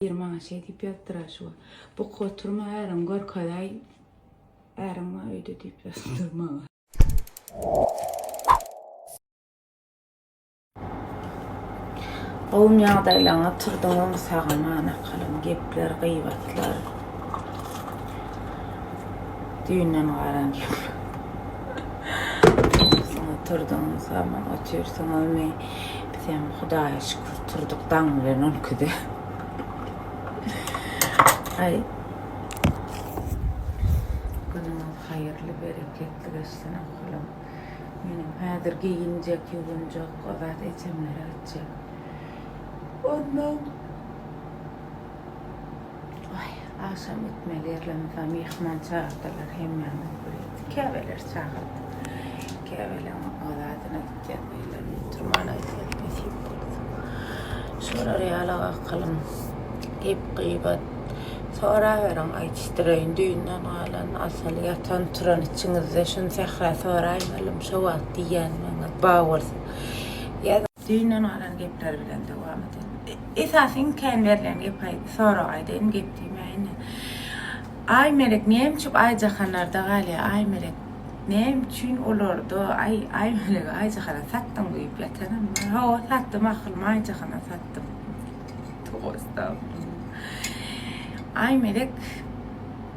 20 şey deyip yattıraşıva. Bu koturma ärem gorkaday ärem öýde deyip yatdyrma. Gowum ýagdaýlaryňa turdyňam sagama kalym gepler, gıybatlar. Düýnden garan gep. Sana turdyň sama otursaň ölme. Bizem Hudaýa şükür turdyk daň bilen ölküde. Ay. Günüňiz haýyrly, bereketli geçsin kalym. Menim häzir giyinjek, ýugunjak, gazat eçemlere atjak. Ondan akşam etmelerle mehman çağırdılar hemen böyle kahveler çağırdı. Kahveler oğladına gittiler, turmana etmesi oldu. Sonra reyala kalım, gıybat. Sonra veren aytıştırayın düğünden alan asal yatan turan içinizde şun sehra sonra aymalım şovat diyen bağırsın. Ya düğünden alan gepler bilen devam edin. Esasen kendilerine gepaydı sonra aydan geptiğime aynı. Ay melek neyim çok aycakanlarda gali ay melek neyim çün olurdu ay melek aycakana sattım deyip yatanım. Ha sattım akılım aycakana sattım. Toğustam. Ay melek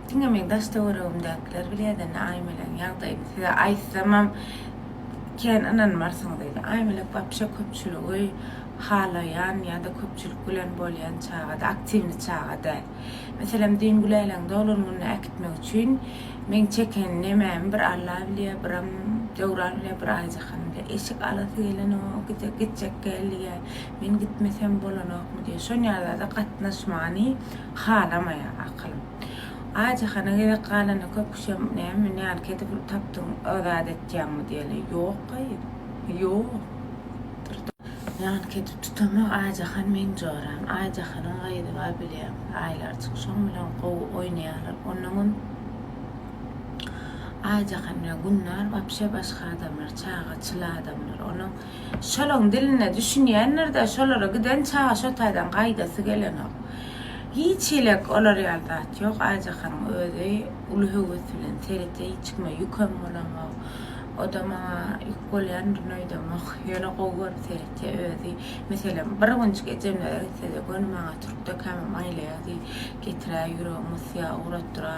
dinlemeyin daşta uğrağımdakiler biliyeden ay melek yağdayım size ay zamam ken anan marsan deydi. Ay melek babşa köpçülüğü halayan ya da köpçülük gülen bolyan çağada, aktivni çağada. Mesela din güleýlen dolurmunu akitmek üçin men çeken nemem bir Allah bile biram jawran bile bir ayjakan bile eşik alasy gelen o gitjek gelýär. Men gitmesem bolanokmy diýe şol ýerde gatnaşmany halamaya akylym. Ayjakana gele galany köpüşem näme ketip tapdyň öwrät etýärmi diýeli. Ýok gaýy. Ýok. Yani ketip tutama ayjakan men joram. Ayjakanyň gaýdyga bilýär. Aýlar çykşaň bilen gow oýnaýarlar. Onuň ayjakan bilen günler wapşe başga adamlar, çağaçyly adamlar. Onuň şolaň diline düşünýänler-de şolara giden çağa şo taýdan gaýdasy gelenok. Hiç elek olar ýaldat ýok. Ayjakanyň özi uly höwes bilen terete çykma ýükem bolanok. Odama ikkolyan nöýdemek ýöne gowar terete özi. Mesela bir günçük ejemle etsede gönümaňa turupda käme maýlaýady. Getire ýüregimiz ýa uratdyra,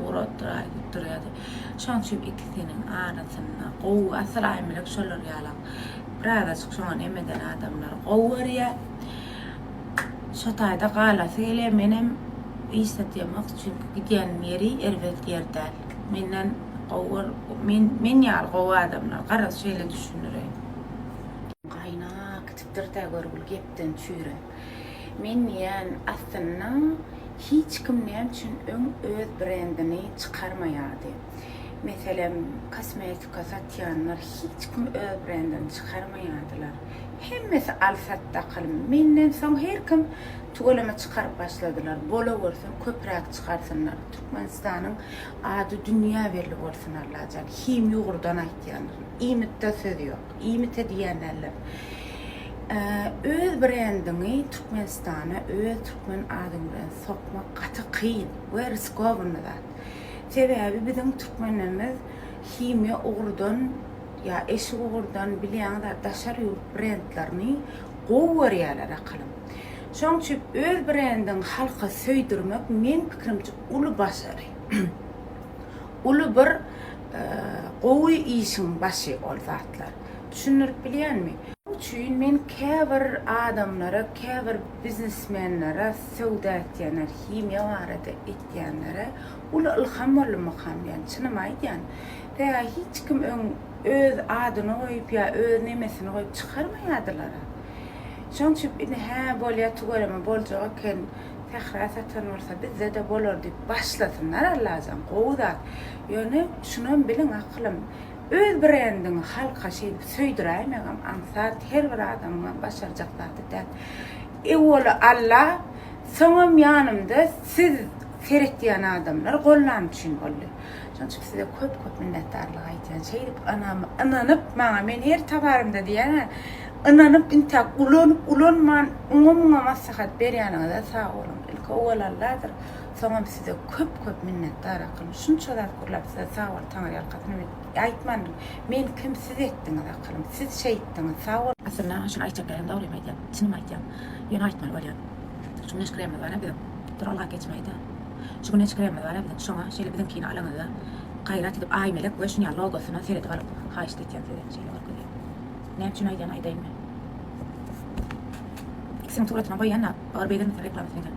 uratdyra gitdirýärdi. Şoň üçin ikisiniň arasynda gow asal aýmylyk şolar ýalak. Birada çykşan emeden adamlar gowwarýar. Şo taýda galasy gele menem isletýärmek üçin gidýän ýeri erwet ýerdäl. Menden gowar men ýal gow adamlar garaz şeýle düşünürem. Gaýna kitipdirde görgül gepden çüýrem. Men ýan aslynda hiç kim näme üçin öz brendini çykarmaýardy. Mesela kosmetika satýanlar hiç kim öz brendini çykarmaýardylar. Hemmesi alsatda kalım. Menden soň her kim tuğlama çıkarıp başladılar. Bola bolsun, köprak çıkarsınlar. Türkmenistanyň ady dünýä berli bolsun Allah'acan. Kim ýugurdan aýtýanlar. İmitde söz ýok. İmit edýänler. Öz brendini Türkmenistana, öz Türkmen adyny bilen sokmak gaty kıyın. Bu riskowny. Sebäbi biziň türkmenlerimiz himya ugurdan ya eşi ugurdan bilýän-de daşar ýurt brendlerini gowwarýarlar akylym. Şoň üçin öz brendini halka söýdirmek men pikirimçe uly başary. Uly bir gowy işiň başy ol zatlar. Düşünürip bilýänmi? Üçin men käbir adamlara, käbir biznesmenlere, söwda etýänler, himya barada etýänlere uly ilham bolmak hem çynyma aýdýan. Veya hiç kim öz adyny goýup ya öz nemesini goýup çykarmaýardylar. Şoň üçin bolýa tugalama boljak eken tehra satan bolsa bizde de bolar diýip başlasynlar Allah'acan gowdat. Ýöne şuny bilin akylym. Öz brendini halka söýdiräýmegem ansat her bir adamga başarjak zat. Ewwela Allah soňam ýanymda siz seretýän adamlar gollam üçin boldy. Şoň üçin size köp minnetdarlyk aýtýan şeýdip ananyp maňa men her tabarymda diýen inanıp inta ulanman umumma maslahat berýäniňe de sag bolun. İlki owalalladyr. Soňam size köp minnetdar akylym. Şunçalar gurlap size sag bol taňar ýalkasyny aýtmandy. Men kim siz etdiňiz akylym. Siz şey etdiňiz sag bol. Aslında şunu aýtjak dogry aýdýan. Çynymy aýtýan. Ýöne aýtmaly bolýar. Şunu eşkiremli var bir. Duralga geçmeydi. Şunu eşkiremli var bir. Şoňa şeýle biziň kine alaňyza gaýrat edip aýmelek we şuňa logosyna seredip alyp haýyş etýän şeýle bar görýär. Ne için aýdan aýdaýmy? İkisiniň suratına boýanna, bar beýlen reklam etýän.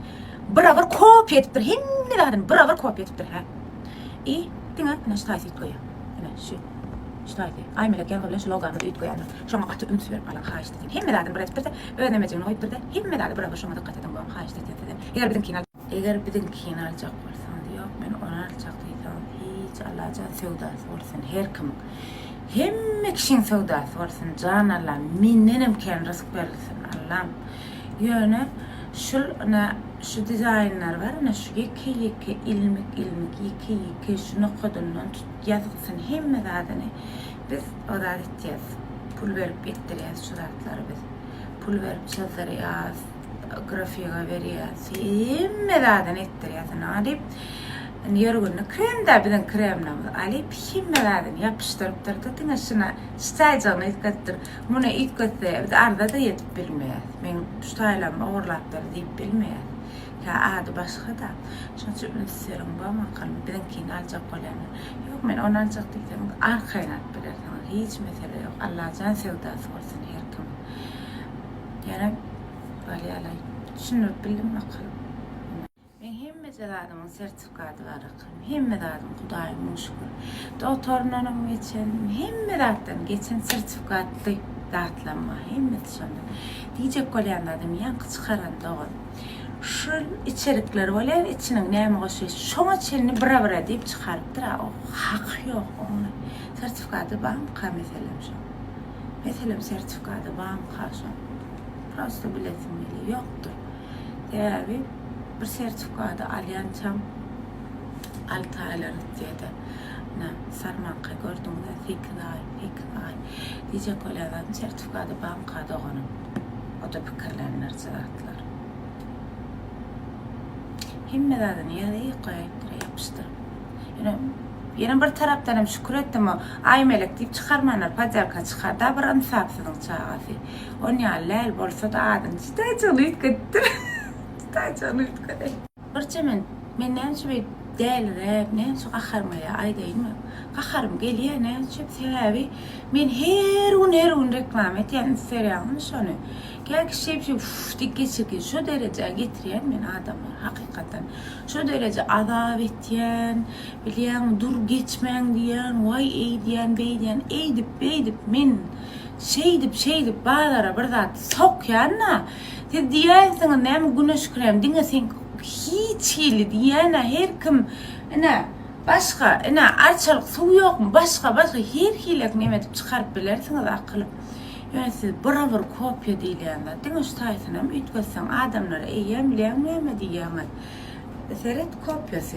Biraber kopya edipdir, hemmelerden biraber kopya edipdir ha. Diňe näşe taýsyp goýar. Ene şu. Ştaýdy. Aýmelek ýa bilen şu logony üýt goýar. Şoňa gaty üns berip alan haýyş etýän. Hemmelerden bir edipdir, önemejigini goýup bir de hemmelerden biraber şoňa dikkat edin goýan haýyş etýän. Eger biziň kine aljak bolsaň ýok, men onu aljak diýsem, hiç alaja sewdasy bolsun her kim. Hemme kişiň sewdasy bolsun, jan Allah, mennenem ken rızk berilsin Allah'ım. Ýöne şu dizaynlar var, şu iki ilmik, iki şunu kodundan yazıksın hemme zaten. Biz o da edeceğiz. Pul verip ettireceğiz şu zatları biz. Pul verip çözeriyoruz, grafiğe veriyoruz. Hemme zaten ettireceğiz. Adip yorgunlu krem de bizden kremle alıp hemme zaten yapıştırıp durdu. Dine şuna şitayacağını itkattir. Bunu itkattir. Arda da yetip bilmeyiz. Men şutaylam ağırlattır deyip bilmeyiz. Ya adı başka da. Şunca ünsiyorum bu ama kalım. Bizimkini alacak olanı. Yok men onu alacak dedim. Arkayın at bilirsin. Hiç mesele yok. Allah can sevdası olsun her kim. Yani böyle alay. Şunu bildim bakalım. Ben hemme adamın sertifikatı var akılım. Hemme adım Kuday'ın şükür. Doktorunun geçen, hemme adım geçen sertifikatlı dağıtlanma. Hemme dışında. Diyecek olayan adım yankı çıkaran doğru. Şu içerikler var, içinin neyme koşuyor. Şuna içerini bira deyip çıkarıptır. O hak yok onun. Sertifikatı banka meselem şu. Meselem sertifikatı banka şu. Prosto biletim bile yoktur. Yani bir sertifikatı alyansam 6 aylar diye sarmanka gördüğümde 8 ay. Diyecek olayan sertifikatı bankada onun. O da fikirlenir zaratlar. Hemmelerden iyi koyup yapıştır. Yine bir taraftan şükür ettim o aymelek deyip çıkarmanlar pacarka çıkar da bir ansapsızın çağası. Onu ya lel bolsa da adın çıtaycalı yutkattır. Birçe men näçe bir däl näçe gaharmaya aýdaýmy. Gaharym gelýär näçe sebebi men her gün reklam etýän seriýalmy şonu. Gel kişi dik geçirken şu derece getirýän men adamlar hakikaten şu derece azap etýän, bilýän dur geçmäň diýän, vay eýdýän, eýdip men şeydip bağlara bir zat sokýanna. Te diýersiň näme güneş krem diňe sen hiç hili diýene her kim başga arçalyk suw ýokmy başga her hilek näme edip çykaryp bilersiňiz akylym. Yani siz biraber kopya diýilýär. Diňe şu taýsynam üýtgeseň adamlara eýem bilen näme diýýär. Seret kopyasy.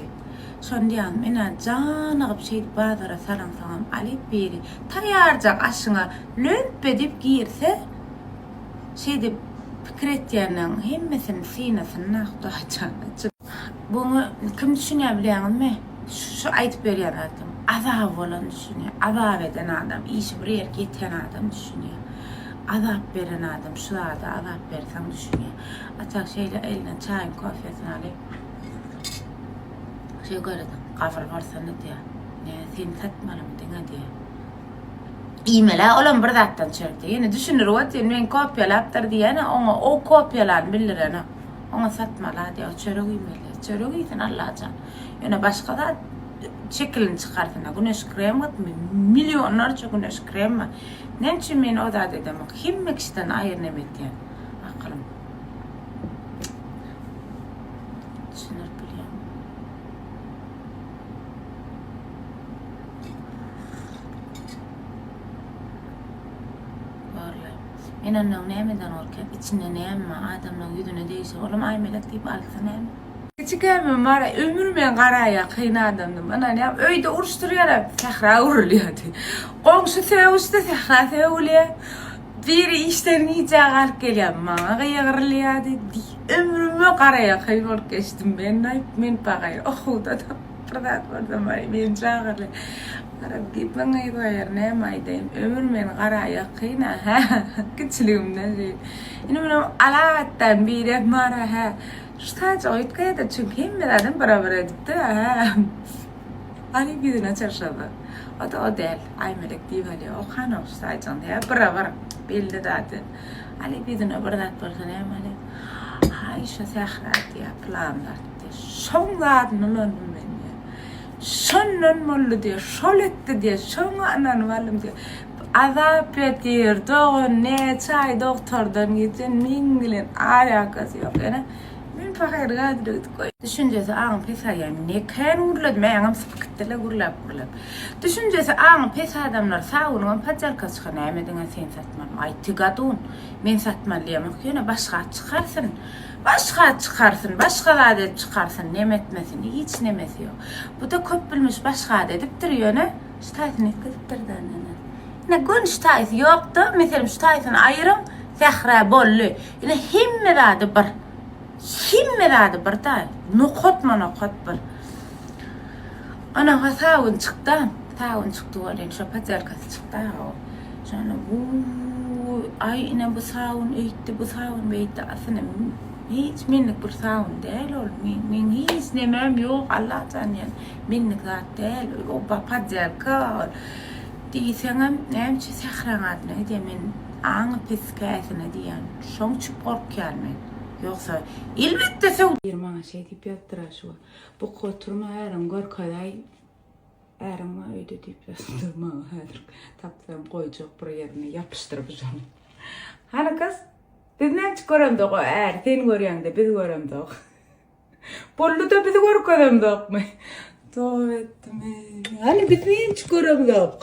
Şondan mena janyp şey bazara saransaňam alyp beri taýarjak aşyňa lömp edip girse şey dip fikir etýäniň hemmesini synasyna naqdaýjak. Bunu kim düşünýär bilýärmi? Şu aýtyp berýär adam. Azap bolan düşünýär. Azap eden adam, işi bir ýerge ýeten adam düşünýär. Azap beren adam, şu da azap bersen düşünýär. Atak şeýle eline çaýyn, kofesini alyp şey gördüm, gafil varsan diýär. Sen satmalym diňe diýär. İmela olan bir zatdan çörükdi. Ýene düşünür wagtyn men kopýalapdyr diýene, oňa o kopýalarny bildirene. Oňa satmala diýär, çörük imeli. Çörük ýeten Allahjan. Ýene başga da şekilini çykarsyna. Güneş kremi, milyonlarca güneş kremi. Näçe men o da dedim, hemme kişiden aýyr näme etýän. Akylym. Düşünür bilýär. Enanın nämeden orkap içinde näme adamın yüzüne değişir. Olam aymelek diýip alsa näme? Küçükäme mara ömürmen garaýa kyn adamdym. Ana näme öýde uruşturýar, sahra urulýardy. Goňşy sevişde sahra sevulýar. biri işten iyice kalıp geliyorum. Bana kıyırlıya dedi. Ömrümü karaya kıyılıp geçtim. Ben bakayım. Okuda da fırdat vardım. Ben çağırlı. Karab deyip bana koyar ne maydayım. Ömrümün karaya kıyına. Küçülüğümden şey. Yine benim alaattan biri mara. Şu taç oytkaya da çünkü hem dedim beraber edip de. Ali bizine çarşıda. O da o değil. Ay melek değil Ali. O kanal saycan ya. Beraber belli zaten. Ali bizine beraber varsa ne Ali. Hay şu sehrat ya planlar. Son zaten olan ben ya. Sonun mollu diye. Şoletti diye. Son anan varım diye. Azap etir. Doğun ne çay doktordan gidin. Mingilin alakası yok. Yani ben fakir gadırık koy. Düşüncesi ağın pesayım. Ne kan urladım. Ayağım sıkıntıyla urlap. Düşüncesi ağın pes adamlar sağının pacal kaçkan emedine sen satmam. Ay tıgadun. Men satmalıyım. Yine başka çıkarsın. Başka adet çıkarsın. Nemetmesin. Hiç nemesi yok. Bu da köp bilmiş başka adet edip duruyor ne? Ştaytın etkilip durdu anne. Ne gün ştayt yoktu. Mesela ştaytın ayrım. Zahra bollu. Yine himmeradı bir. Himmeradı bir da. Nukot bir. Ana sağın çıktı. Sağın çıktı olayın. Şu pacarkası çıktı. Sonra ay yine bu sağın eğitti. Bu sağın beytti. Aslında hiç minnik bir sağın değil ol. Min hiç nemem yok. Allah'tan yani. Minnik zat değil. O pacarka. Diysem nemçi sehran adına diye men ağın piskayesine diyen. Şon çıp korkuyan men. Yoksa elbette sen bir bana şey deyip yaptıra şu. Bu koturma yarın gör kolay. Yarın öyle deyip yaptırma. Tapsam koyacak bir yerine yapıştıracağım. Hani kız? Biz ne çıkarım da o sen görüyorsun da biz görüyorum da. Bollu da biz görüyorum da mı? Doğru ettim. Hani biz ne çıkarım da?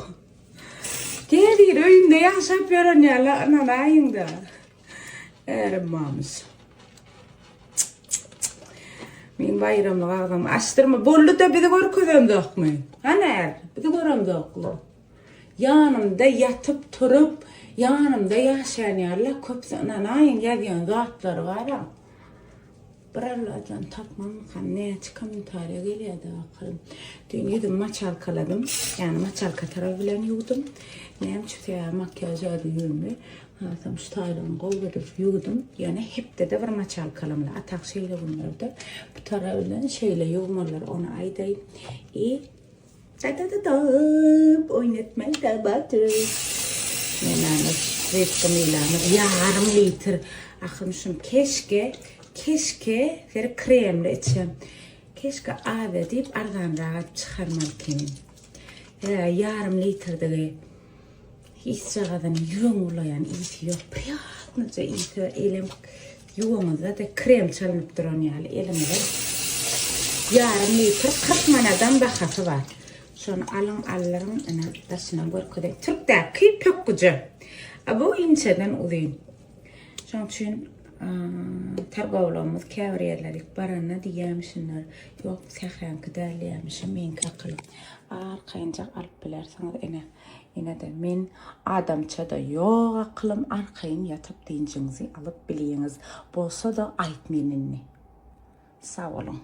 Gelir öyle yaşayıp yaran ya lan ayında. Ermamız. Men bayramda adam açtırma. Bollu da bizi görüyorum da mı? Hani bizi görüyorum da. Yanımda yatıp turup yanımda yaşayan yerler köpsenen ayın yazıyan zatları var ha. Buralardan tapmam kan ne çıkam tarihe geliyordu bakalım. Dün yedim maç halkaladım. Yani maç halka tarafı bilen yudum. Neyim çıktı ya makyaj adı yürümü. Tam şu taylığını kolladım yudum. Yani hep de var maç halkalamla. Atak şeyle bunlardı. Bu tarafından şeyle yuvmalar onu aydayım. Oynatmayı da batır. Yani reskamıyla yarım litre. Akımşım keşke bir kremle içem. Keşke adet deyip aradan rahat çıkarmalıyım. Yarım litre de hiç sağdan yumulayan iyisi yok. Priyatlıca iyisi elim yuvamızda da krem çalınıp duran yani elime yarım litre 40 manadan bakası var. Sonra alırım taşına görkede. Türk'teki pek güzel. Bu inceden uzun. Son için targavlamız kavriyerlerik barana diyemişsinler. Yok sehran kıdarlayamışım men akılım. Arkayınca alıp bilerseniz yine de men adamça da yok akılım. Arkayın yatıp dincinizi alıp bileyiniz. Bolsa da aytmeninni. Sağ olun.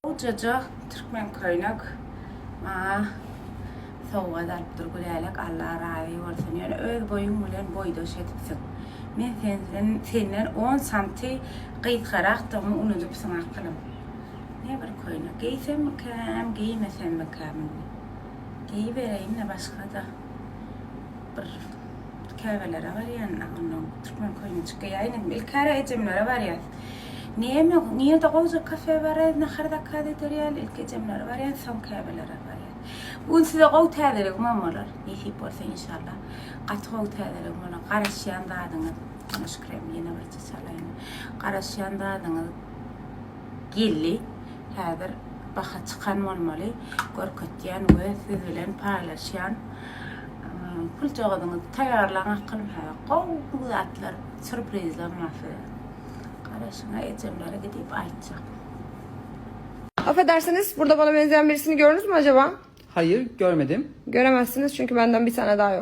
Ucacık Türkmen kaynak. Soğuğa dalıp durgulayalak Allah razı olsun. Yani öz boyun ulan boyda şetipsin. Men senden 10 santi qıytqaraq da unutup sana akılım. Ne bir koynak. Giysem mi kam, giymesem mi kam? Giyvereyim ne başka da. Bir kahvelere var yani. Onun Türkmen koynak giyayın. Bilkara ecemlere var ya. Niye de koca kafe var ya. Naharda kade deriyal. İlk ecemlere var ya. Son kahvelere var ya. Bu size qow tadırıq mamalar. Nefip olsa inşallah. Qat qow tadırıq mana qarasyan dadınız. Ana krem yine bir çalayım. Qarasyan dadınız. Gelli. Hazır baxa çıxan olmalı. Görketyan ve siz bilen paylaşan. Pul çoğadınız tayarlanan qılım ha. Qow zatlar sürprizler mahfi. Qarasına ecemlere gidip aytacaq. Affedersiniz, burada bana benzeyen birisini gördünüz mü acaba? Hayır, görmedim. Göremezsiniz çünkü benden bir tane daha yok.